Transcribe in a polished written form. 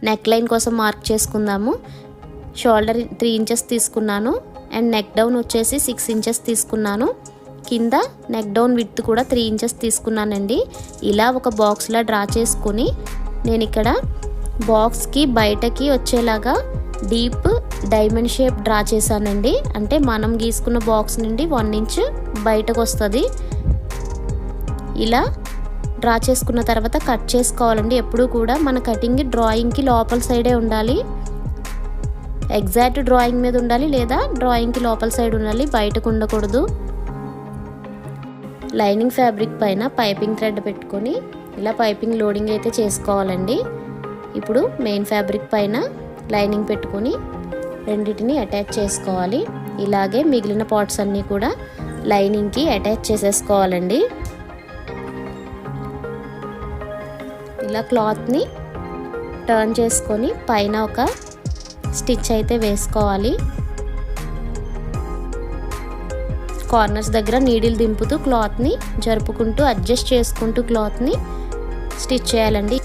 Neck line కోసం mark చేసుకుందాము. Shoulder 3 inches తీసుకున్నాను అండ్ నెక్ డౌన్ వచ్చేసి 6 ఇంచెస్ తీసుకున్నాను. కింద నెక్ డౌన్ విడ్త్ కూడా 3 ఇంచెస్ తీసుకున్నానండి. ఇలా ఒక బాక్స్లా డ్రా చేసుకుని నేను ఇక్కడ బాక్స్కి బయటకి వచ్చేలాగా డీప్ డైమండ్ షేప్ డ్రా చేశానండి. అంటే మనం గీసుకున్న బాక్స్ నుండి 1 ఇంచ్ బయటకు వస్తుంది. ఇలా డ్రా చేసుకున్న తర్వాత కట్ చేసుకోవాలండి. ఎప్పుడూ కూడా మన కటింగ్ డ్రాయింగ్కి లోపల సైడే ఉండాలి. ఎగ్జాక్ట్ డ్రాయింగ్ మీద ఉండాలి లేదా డ్రాయింగ్కి లోపల సైడ్ ఉండాలి, బయటకు ఉండకూడదు. లైనింగ్ ఫ్యాబ్రిక్ పైన పైపింగ్ థ్రెడ్ పెట్టుకొని ఇలా పైపింగ్ లోడింగ్ అయితే చేసుకోవాలండి. ఇప్పుడు మెయిన్ ఫ్యాబ్రిక్ పైన లైనింగ్ పెట్టుకొని రెండింటిని అటాచ్ చేసుకోవాలి. ఇలాగే మిగిలిన పార్ట్స్ అన్నీ కూడా లైనింగ్కి అటాచ్ చేసేసుకోవాలండి. ఇలా క్లాత్ని టర్న్ చేసుకొని పైన ఒక స్టిచ్ అయితే వేసుకోవాలి. కార్నర్స్ దగ్గర నీడిల్ దింపుతూ క్లాత్ని జరుపుకుంటూ అడ్జస్ట్ చేసుకుంటూ క్లాత్ని స్టిచ్ చేయాలండి.